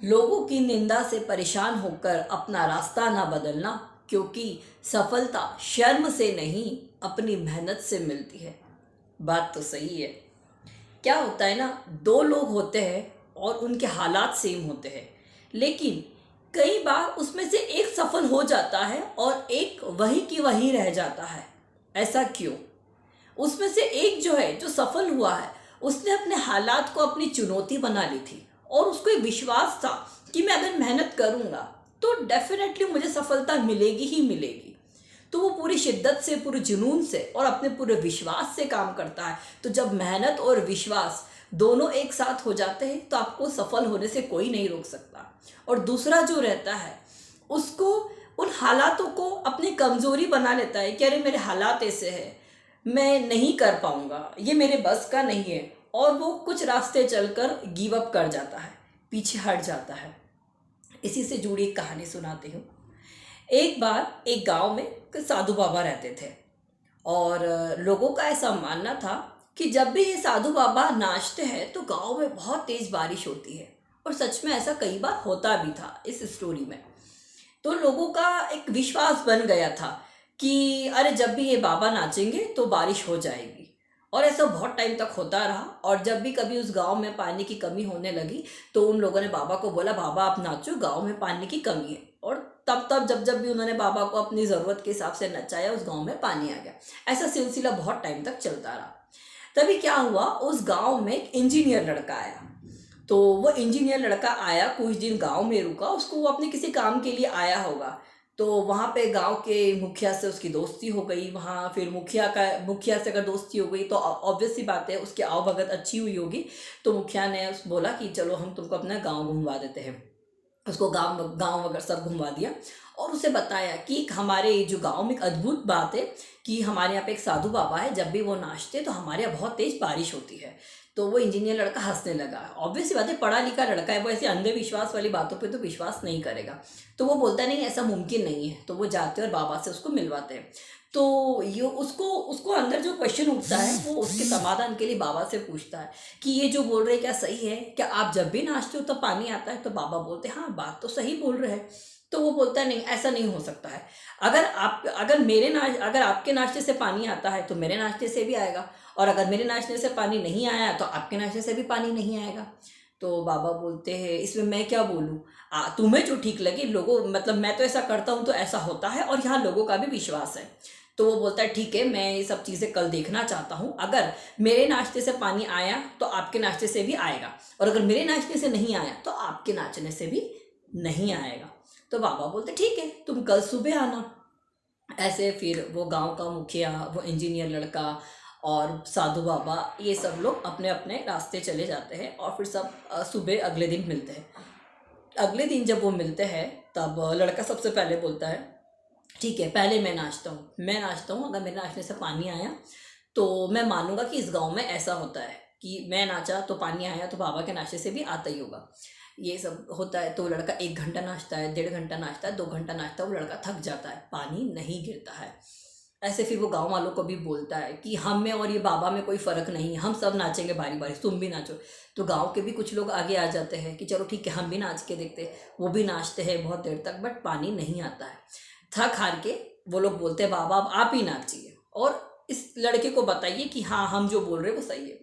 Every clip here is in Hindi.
लोगों की निंदा से परेशान होकर अपना रास्ता ना बदलना, क्योंकि सफलता शर्म से नहीं अपनी मेहनत से मिलती है। बात तो सही है। क्या होता है ना, दो लोग होते हैं और उनके हालात सेम होते हैं, लेकिन कई बार उसमें से एक सफल हो जाता है और एक वही की वही रह जाता है। ऐसा क्यों? उसमें से एक जो है, जो सफल हुआ है, उसने अपने हालात को अपनी चुनौती बना ली थी और उसको एक विश्वास था कि मैं अगर मेहनत करूंगा तो डेफिनेटली मुझे सफलता मिलेगी ही मिलेगी। तो वो पूरी शिद्दत से, पूरे जुनून से और अपने पूरे विश्वास से काम करता है। तो जब मेहनत और विश्वास दोनों एक साथ हो जाते हैं तो आपको सफल होने से कोई नहीं रोक सकता। और दूसरा जो रहता है, उसको उन हालातों को अपनी कमजोरी बना लेता है कि अरे मेरे हालात ऐसे हैं, मैं नहीं कर पाऊंगा, ये मेरे बस का नहीं है, और वो कुछ रास्ते चलकर गिव अप कर जाता है, पीछे हट जाता है। इसी से जुड़ी एक कहानी सुनाती हूँ। एक बार एक गांव में कुछ साधु बाबा रहते थे और लोगों का ऐसा मानना था कि जब भी ये साधु बाबा नाचते हैं तो गांव में बहुत तेज बारिश होती है। और सच में ऐसा कई बार होता भी था इस स्टोरी में। तो लोगों का एक विश्वास बन गया था कि अरे जब भी ये बाबा नाचेंगे तो बारिश हो जाएगी। और ऐसा बहुत टाइम तक होता रहा। और जब भी कभी उस गांव में पानी की कमी होने लगी तो उन लोगों ने बाबा को बोला, बाबा आप नाचो, गांव में पानी की कमी है। और तब तब जब जब भी उन्होंने बाबा को अपनी ज़रूरत के हिसाब से नचाया, उस गांव में पानी आ गया। ऐसा सिलसिला बहुत टाइम तक चलता रहा। तभी क्या हुआ, उस गांव में एक इंजीनियर लड़का आया। तो वो इंजीनियर लड़का आया, कुछ दिन गांव में रुका, उसको वो अपने किसी काम के लिए आया होगा। तो वहाँ पे गांव के मुखिया से उसकी दोस्ती हो गई। वहाँ फिर मुखिया से अगर दोस्ती हो गई तो ऑब्वियस सी बात है, उसकी आवभगत अच्छी हुई होगी। तो मुखिया ने बोला कि चलो हम तुमको अपना गांव घुमवा देते हैं। उसको गांव गांव वगैरह सब घुमवा दिया और उसे बताया कि हमारे जो गांव में एक अद्भुत बात है कि हमारे यहाँ पे एक साधु बाबा है, जब भी वो नाचते तो हमारे यहाँ बहुत तेज बारिश होती है। तो वो इंजीनियर लड़का हंसने लगा। ऑब्वियस बात है, पढ़ा लिखा लड़का है, वो ऐसे अंधविश्वास वाली बातों पे तो विश्वास नहीं करेगा। तो वो बोलता नहीं, ऐसा मुमकिन नहीं है। तो वो जाते और बाबा से उसको मिलवाते हैं। तो ये उसको उसको अंदर जो क्वेश्चन उठता है वो उसके समाधान के लिए बाबा से पूछता है कि ये जो बोल रहे हैं क्या सही है? क्या आप जब भी नाचते हो तो पानी आता है? तो बाबा बोलते हैं हाँ, बात तो सही बोल रहे हैं। तो वो बोलता है नहीं, ऐसा नहीं हो सकता है। अगर आपके नाचने से पानी आता है तो मेरे नाचने से भी आएगा, और अगर मेरे नाचने से पानी नहीं आया तो आपके नाचने से भी पानी नहीं आएगा। तो बाबा बोलते हैं इसमें मैं क्या बोलूँ, तुम्हें जो ठीक लगे। लोगों मतलब मैं तो ऐसा करता हूँ तो ऐसा होता है और यहाँ लोगों का भी विश्वास है। तो वो बोलता है ठीक है, मैं ये सब चीज़ें कल देखना चाहता हूँ। अगर मेरे नाश्ते से पानी आया तो आपके नाश्ते से भी आएगा, और अगर मेरे नाचने से नहीं आया तो आपके नाचने से भी नहीं आएगा। तो बाबा बोलते ठीक है, तुम कल सुबह आना। ऐसे फिर वो गांव का मुखिया, वो इंजीनियर लड़का और साधु बाबा, ये सब लोग अपने अपने रास्ते चले जाते हैं और फिर सब सुबह अगले दिन मिलते हैं। अगले दिन जब वो मिलते हैं तब लड़का सबसे पहले बोलता है ठीक है, पहले मैं नाचता हूँ, अगर मेरे नाचने से पानी आया तो मैं मानूंगा कि इस गांव में ऐसा होता है कि मैं नाचा तो पानी आया, तो बाबा के नाचने से भी आता ही होगा। ये सब होता है। तो लड़का 1 घंटा नाचता है, 1.5 घंटा नाचता है, 2 घंटा नाचता है, वो लड़का थक जाता है, पानी नहीं गिरता है। ऐसे फिर वो गांव वालों को भी बोलता है कि हम में और ये बाबा में कोई फ़र्क नहीं है, हम सब नाचेंगे बारी बारी, तुम भी नाचो। तो गांव के भी कुछ लोग आगे आ जाते हैं कि चलो ठीक है, हम भी नाच के देखते हैं। वो भी नाचते हैं बहुत देर तक, बट पानी नहीं आता है। थक हार के वो लोग बोलते हैं बाबा अब आप ही नाचिए और इस लड़के को बताइए कि हाँ, हम जो बोल रहे हैं वो सही है।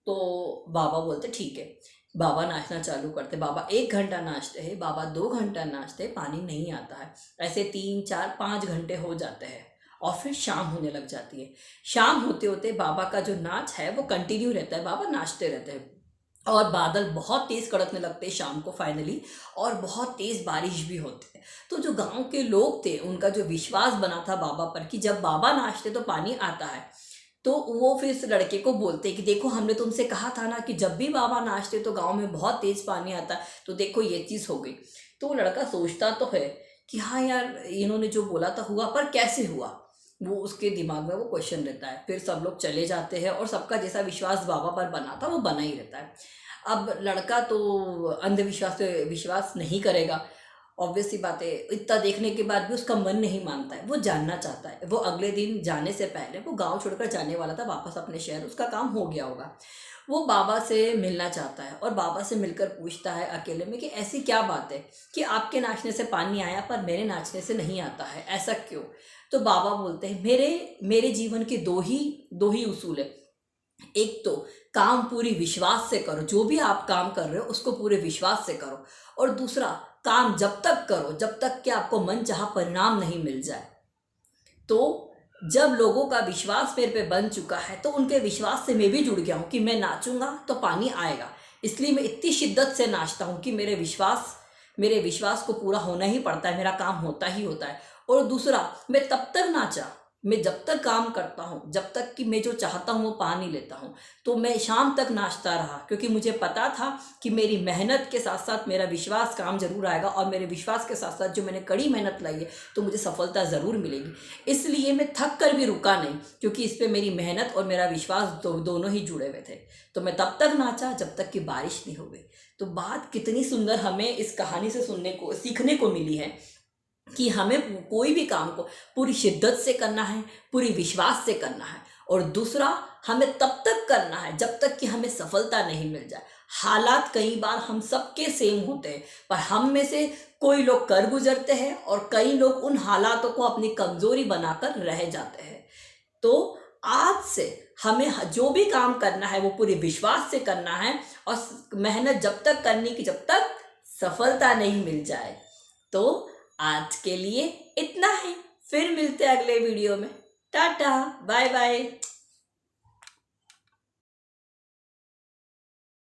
तो बाबा बोलते ठीक है। बाबा नाचना चालू करते, बाबा 1 घंटा नाचते हैं, बाबा 2 घंटा नाचते, पानी नहीं आता है। ऐसे 3 4 5 घंटे हो जाते हैं और फिर शाम होने लग जाती है। शाम होते होते बाबा का जो नाच है वो कंटिन्यू रहता है, बाबा नाचते रहते हैं। और बादल बहुत तेज कड़कने लगते हैं शाम को फाइनली, और बहुत तेज बारिश भी होती है। तो जो गांव के लोग थे उनका जो विश्वास बना था बाबा पर कि जब बाबा नाचते तो पानी आता है, तो वो फिर इस लड़के को बोलते कि देखो हमने तुमसे कहा था ना कि जब भी बाबा नाचते तो गांव में बहुत तेज पानी आता है, तो देखो ये चीज़ हो गई। तो वो लड़का सोचता तो है कि हाँ यार, इन्होंने जो बोला था हुआ, पर कैसे हुआ, वो उसके दिमाग में वो क्वेश्चन रहता है। फिर सब लोग चले जाते हैं और सबका जैसा विश्वास बाबा पर बना था वो बना ही रहता है। अब लड़का तो अंधविश्वास पे विश्वास नहीं करेगा ऑब्वियस सी बात है, इतना देखने के बाद भी उसका मन नहीं मानता है, वो जानना चाहता है। वो अगले दिन जाने से पहले वो गांव छोड़कर जाने वाला था वापस अपने शहर, उसका काम हो गया होगा। वो बाबा से मिलना चाहता है और बाबा से मिलकर पूछता है अकेले में कि ऐसी क्या बात है कि आपके नाचने से पानी आया पर मेरे नाचने से नहीं आता है, ऐसा क्यों? तो बाबा बोलते हैं मेरे मेरे जीवन के दो ही उसूल है। एक तो काम पूरी विश्वास से करो, जो भी आप काम कर रहे हो उसको पूरे विश्वास से करो, और दूसरा काम जब तक करो जब तक कि आपको मन चाहा परिणाम नहीं मिल जाए। तो जब लोगों का विश्वास मेरे पे बन चुका है तो उनके विश्वास से मैं भी जुड़ गया हूँ कि मैं नाचूंगा तो पानी आएगा, इसलिए मैं इतनी शिद्दत से नाचता हूँ कि मेरे विश्वास को पूरा होना ही पड़ता है, मेरा काम होता ही होता है। और दूसरा, मैं तब तक नाचा, मैं जब तक काम करता हूँ, जब तक कि मैं जो चाहता हूँ वो पा नहीं लेता हूँ। तो मैं शाम तक नाचता रहा क्योंकि मुझे पता था कि मेरी मेहनत के साथ साथ मेरा विश्वास काम जरूर आएगा, और मेरे विश्वास के साथ साथ जो मैंने कड़ी मेहनत लाई है तो मुझे सफलता ज़रूर मिलेगी। इसलिए मैं थक कर भी रुका नहीं, क्योंकि इस पर मेरी मेहनत और मेरा विश्वास दोनों ही जुड़े हुए थे। तो मैं तब तक नाचा जब तक कि बारिश नहीं हो गई। तो बात कितनी सुंदर हमें इस कहानी से सीखने को मिली है कि हमें कोई भी काम को पूरी शिद्दत से करना है, पूरी विश्वास से करना है, और दूसरा हमें तब तक करना है जब तक कि हमें सफलता नहीं मिल जाए। हालात कई बार हम सबके सेम होते हैं, पर हम में से कोई लोग कर गुजरते हैं और कई लोग उन हालातों को अपनी कमजोरी बनाकर रह जाते हैं। तो आज से हमें जो भी काम करना है वो पूरे विश्वास से करना है, और मेहनत जब तक करनी कि जब तक सफलता नहीं मिल जाए। तो आज के लिए इतना ही, फिर मिलते हैं अगले वीडियो में। Tata, bye bye.